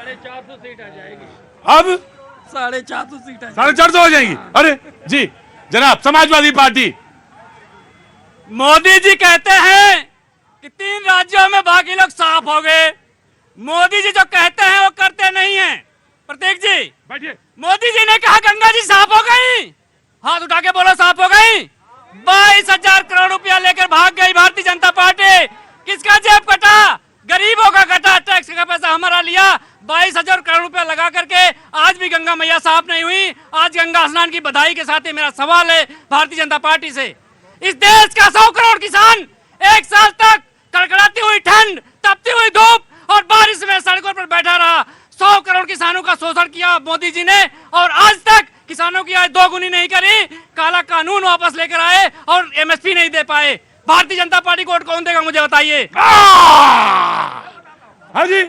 450 seat आ जाएगी। अब 450 seat 450 हो जाएंगी। अरे जी जनाब, समाजवादी पार्टी। मोदी जी कहते हैं कि 3 राज्यों में बाकी लोग साफ हो गए। मोदी जी जो कहते हैं वो करते नहीं हैं। प्रतीक जी बैठिए। मोदी जी ने कहा गंगा जी साफ हो गई, हाथ उठा के बोलो साफ हो गई। 22,000 करोड़ रुपया लेकर भाग गई भारतीय जनता पार्टी। किसका जेब कटा? गरीबों का कटा। टैक्स का पैसा हमारा लिया। 22,000 करोड़ रुपया लगा करके आज भी गंगा मैया साफ नहीं हुई। आज गंगा स्नान की बधाई के साथ ही मेरा सवाल है भारतीय जनता पार्टी से, इस देश का 100 करोड़ किसान 1 साल तक कड़कड़ाती हुई ठंड, तपती हुई धूप और बारिश में सड़कों पर बैठा रहा। 100 करोड़ किसानों का शोषण किया मोदी जी ने और आज तक किसानों की आय दोगुनी नहीं करी। काला कानून वापस लेकर आए और एमएसपी नहीं दे पाए। भारतीय जनता पार्टी को वोट कौन देगा मुझे बताइए। हाँ जी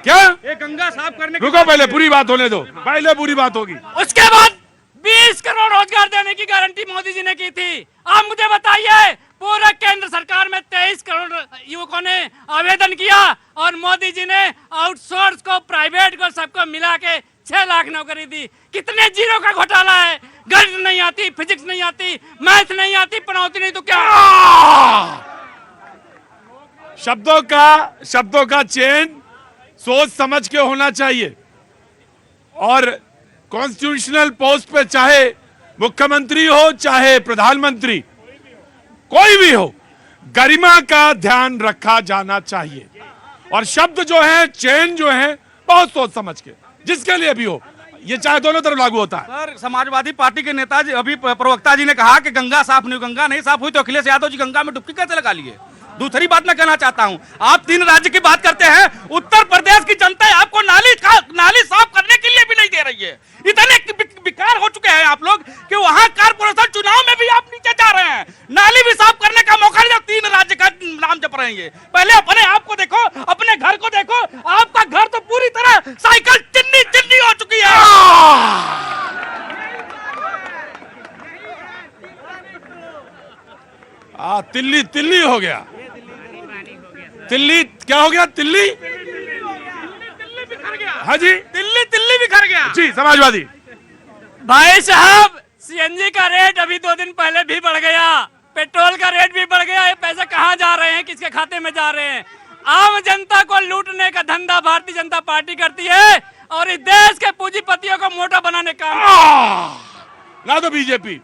क्या? ये गंगा साफ करने रुको, पहले पूरी बात होने दो, पहले पूरी बात होगी। उसके बाद 20 करोड़ रोजगार देने की गारंटी मोदी जी ने की थी। आप मुझे बताइए, पूरे केंद्र सरकार में 23 करोड़ युवकों ने आवेदन किया और मोदी जी ने आउटसोर्स को, प्राइवेट को, सबको मिला के 6 लाख नौकरी दी। कितने जीरो का घोटाला है। गणित नहीं आती, फिजिक्स नहीं आती, मैथ नहीं आती, पनौती नहीं तो क्या? शब्दों का चयन सोच समझ के होना चाहिए और कॉन्स्टिट्यूशनल पोस्ट पे चाहे मुख्यमंत्री हो चाहे प्रधानमंत्री, कोई भी हो, गरिमा का ध्यान रखा जाना चाहिए और शब्द जो है, चयन जो है, बहुत सोच समझ के, जिसके लिए भी हो, ये चाहे दोनों तरफ लागू होता है। सर, समाजवादी पार्टी के नेता जी, अभी प्रवक्ता जी ने कहा कि गंगा साफ नहीं, गंगा नहीं साफ हुई तो अखिलेश यादव जी गंगा में डुबकी कैसे लगा लिए? दूसरी बात मैं कहना चाहता हूं, आप 3 राज्य की बात करते हैं, उत्तर प्रदेश की जनता आपको नाली साफ करने के लिए भी नहीं दे रही है। इतने बेकार हो चुके हैं आप लोग कि वहां कारपोरेशन चुनाव में भी आप नीचे जा रहे हैं। नाली भी साफ करने का मौका नहीं, 3 राज्य का नाम जप रहे हैं। पहले अपने आप को देखो, अपने घर को देखो। आपका घर तो पूरी तरह साइकिल चिन्नी चिन्नी हो चुकी है। तिल्ली तिल्ली हो गया। तिल्ली क्या हो गया? तिल्ली बिखर गया। हाँ जी, दिल्ली बिखर गया जी। समाजवादी भाई साहब, सीएनजी का रेट अभी 2 दिन पहले भी बढ़ गया, पेट्रोल का रेट भी बढ़ गया। ये पैसे कहाँ जा रहे हैं, किसके खाते में जा रहे हैं? आम जनता को लूटने का धंधा भारतीय जनता पार्टी करती है और इस देश के पूंजीपतियों को मोटा बनाने का ना तो बीजेपी।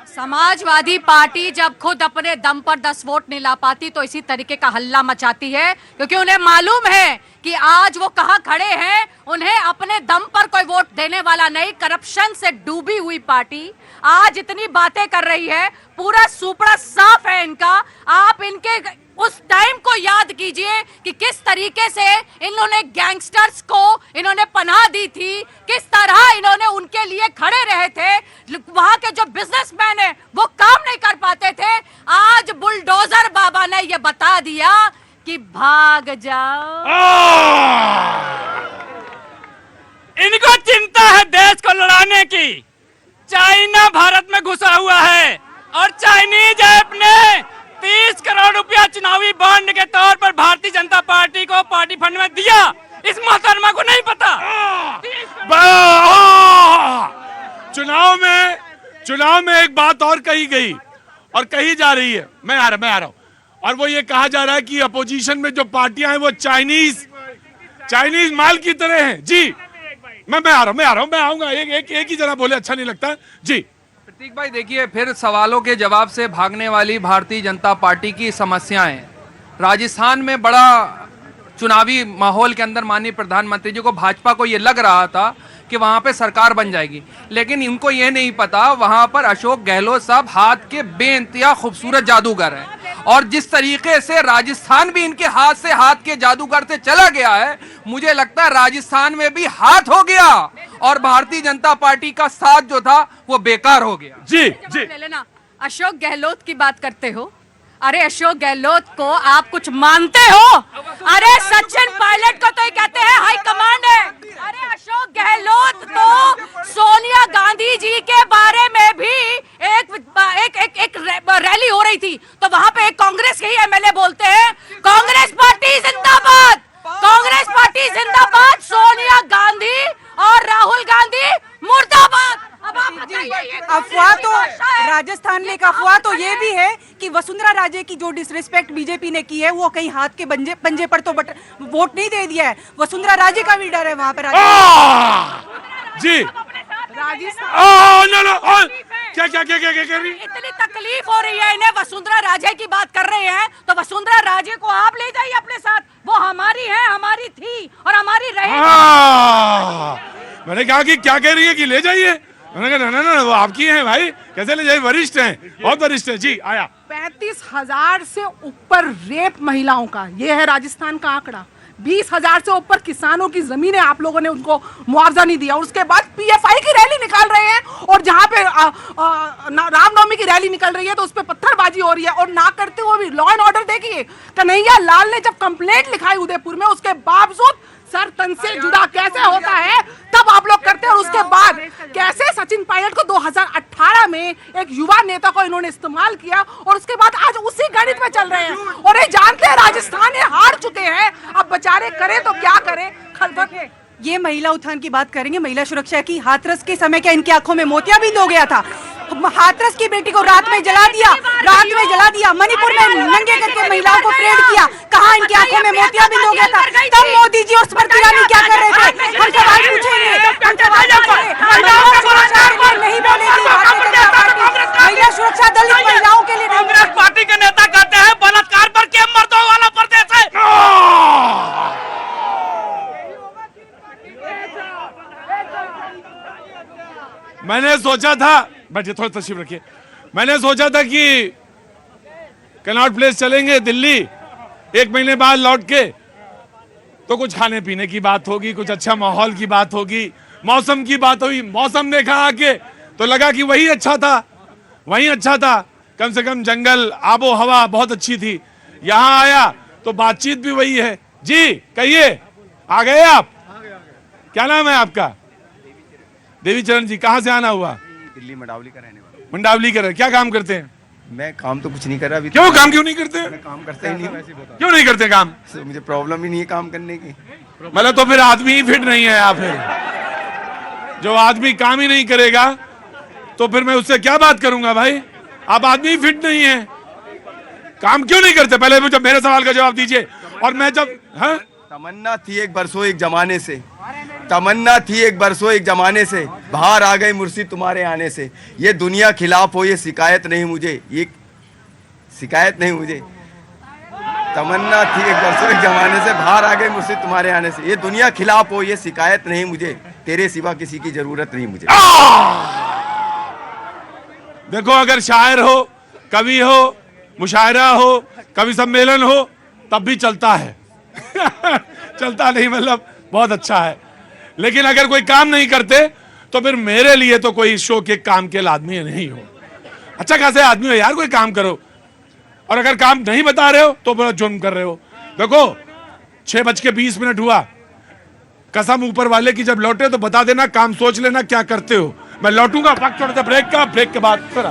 समाजवादी पार्टी जब खुद अपने दम पर 10 वोट नहीं ला पाती तो इसी तरीके का हल्ला मचाती है, क्योंकि उन्हें मालूम है कि आज वो कहां खड़े हैं। उन्हें अपने दम पर कोई वोट देने वाला नहीं। करप्शन से डूबी हुई पार्टी आज इतनी बातें कर रही है, पूरा सुपड़ा साफ है इनका। आप इनके उस टाइम को याद कीजिए कि किस तरीके से इन्होंने गैंगस्टर्स को इन्होंने पनाह दी थी, किस तरह इन्होंने उनके लिए खड़े रहे थे। वहां के जो बिजनेसमैन है वो काम नहीं कर पाते थे। आज बुलडोजर बाबा ने ये बता दिया कि भाग जाओ। इनको चिंता है देश को लड़ाने की। चाइना भारत में घुसा हुआ है और चाइनीज ऐप ने 30 करोड़ रुपया चुनावी बॉन्ड के तौर पर भारतीय जनता पार्टी को पार्टी फंड में दिया। इस मोहतरमा को नहीं पता। चुनाव में एक बात और कही गई और कही जा रही है, मैं आ रहा हूं, और वो ये कहा जा रहा है कि अपोजिशन में जो पार्टियां हैं वो चाइनीज माल की तरह हैं। जी मैं आ रहा हूं, मैं आऊंगा। एक ही जना बोले अच्छा नहीं लगता जी। प्रतीक भाई देखिए, फिर सवालों के जवाब से भागने वाली भारतीय जनता पार्टी की समस्याएं। राजस्थान में बड़ा चुनावी माहौल के अंदर माननीय प्रधानमंत्री जी को, भाजपा को ये लग रहा था कि वहां पे सरकार बन जाएगी, लेकिन इनको ये नहीं पता वहां पर अशोक गहलोत साहब हाथ के बेइंतहा खूबसूरत जादूगर हैं और जिस तरीके से राजस्थान भी इनके हाथ से, हाथ के जादूगर से चला गया है, मुझे लगता है राजस्थान में भी हाथ हो गया और भारतीय जनता पार्टी का साथ जो था वो बेकार हो गया। जी ले लेना। अशोक गहलोत की बात करते हो, अरे अशोक गहलोत को आप कुछ मानते हो? अरे सचिन पायलट को तो ये कहते हैं हाई कमांड है। अरे अशोक गहलोत तो सोनिया गांधी जी के बारे में भी एक रैली हो रही थी तो वहां पे एक कांग्रेस के ही एमएलए बोलते हैं कांग्रेस पार्टी जिंदाबाद, कांग्रेस पार्टी जिंदाबाद, सोनिया गांधी और राहुल गांधी मुर्दाबाद। अब आप बताइए, ये अफवाह तो है। राजस्थान में एक अफवाह तो ये भी है कि वसुंधरा राजे की जो डिसरिस्पेक्ट बीजेपी ने की है वो कहीं हाथ के पंजे पर तो वोट नहीं दे दिया है, वसुंधरा राजे का भी डर है वहां पर। जी राजस्थान नो नो क्या क्या क्या क्या क्या कर रही? इतनी तकलीफ हो रही है इन्हें, वसुंधरा राजे की बात कर रहे हैं तो वसुंधरा राजे को आप ले जाइए अपने साथ, वो हमारी है, हमारी थी और हमारी रहेगी। मैंने कहा कि क्या कह रही है कि ले जाइए, मैंने कहा ना ना ना वो आपकी हैं भाई, कैसे ले जाइए, वरिष्ठ हैं, बहुत वरिष्ठ हैं। जी आया 35,000 से ऊपर रेप महिलाओं का, ये है राजस्थान का आंकड़ा। 20,000 से ऊपर किसानों की जमीनें आप लोगों ने उनको मुआवजा नहीं दिया, और उसके बाद पीएफआई की रैली निकाल रहे हैं, और जहां पे रामनवमी की रैली निकल रही है तो उस पर पत्थरबाजी हो रही है, और ना करते हुए भी लॉ एंड ऑर्डर देखिए, कन्हैया लाल ने जब कंप्लेंट लिखाई उदयपुर में, उसके बावजूद सर तन से जुदा कैसे होता है तब आप लोग करते हैं, और उसके बाद कैसे सचिन पायलट को 2018 में एक युवा नेता को इन्होंने इस्तेमाल किया, और उसके बाद आज उसी गणित में चल रहे हैं, और ये जानते हैं राजस्थान ये हार चुके हैं, अब बेचारे करें तो क्या करें। देखें, ये महिला उत्थान की बात करेंगे, महिला सुरक्षा की। हाथरस के समय क्या इनकी आंखों में मोतियाबिंद हो गया था? हाथरस की बेटी को रात में जला दिया, मणिपुर में नंगे करके महिलाओं को परेड किया, कहाँ इनकी आंखों में मोतियाबिंद हो गया था? तब मोदी जी और स्मृति ईरानी क्या कर रहे थे? हम सवाल पूछेंगे, हम सवाल पूछेंगे। महिलाओं की सुरक्षा के लिए नहीं बोलेगी भारतीय जनता पार्टी। महिला सुरक्षा दलित महिलाओं के लिए नहीं कांग्रेस पार्टी के नेता कहते हैं बलात्कार पर के मर्दों वाला प्रदेश है। मैंने सोचा था, बैठिए थोड़ा तशरीफ रखिए, मैंने सोचा था कि कनॉट प्लेस चलेंगे दिल्ली, 1 महीने बाद लौट के तो कुछ खाने पीने की बात होगी, कुछ अच्छा माहौल की बात होगी, मौसम की बात हुई, मौसम देखा आके तो लगा कि वही अच्छा था, वही अच्छा था, कम से कम जंगल, आबो हवा बहुत अच्छी थी। यहां आया तो बातचीत भी वही है। जी कहिए, आ गए आप? क्या नाम है आपका? देवीचरण जी। कहाँ से आना हुआ? दिल्ली मंडावली का रहने वाला मंडावली कर रहे, क्या काम करते हैं? हूँ। मैं काम तो कुछ नहीं कर रहा अभी। क्यों काम क्यों नहीं करते? मैं काम करता ही नहीं हूँ। क्यों नहीं करते काम? तो मुझे प्रॉब्लम ही नहीं है काम करने की। मतलब तो फिर आदमी ही फिट नहीं है आप, फिर जो आदमी काम ही नहीं करेगा तो फिर मैं उससे क्या बात करूंगा भाई? आप आदमी ही फिट नहीं है, काम क्यों नहीं करते? पहले मुझे मेरे सवाल का जवाब दीजिए। और मैं जब तमन्ना थी एक बरसों एक जमाने से, तमन्ना थी एक बरसों एक जमाने से, बाहर आ गई मुर्शी तुम्हारे आने से। ये दुनिया खिलाफ हो ये शिकायत नहीं मुझे, ये शिकायत नहीं मुझे। तमन्ना थी एक बरसों एक जमाने से, बाहर आ गई मुर्शी तुम्हारे आने से। ये दुनिया खिलाफ हो ये शिकायत नहीं मुझे, तेरे सिवा किसी की जरूरत नहीं मुझे। देखो, अगर शायर हो, कवि हो, मुशायरा हो, कवि सम्मेलन हो, तब भी चलता है चलता नहीं मतलब बहुत अच्छा है। लेकिन अगर कोई काम नहीं करते तो फिर मेरे लिए तो कोई शो के काम के आदमी नहीं हो। अच्छा खासे आदमी हो यार, कोई काम करो। और अगर काम नहीं बता रहे हो तो बड़ा जुर्म कर रहे हो। देखो 6:20 हुआ, कसम ऊपर वाले की, जब लौटे तो बता देना, काम सोच लेना क्या करते हो। मैं लौटूंगा, वक्त थोड़ा सा ब्रेक का, ब्रेक के बाद फिर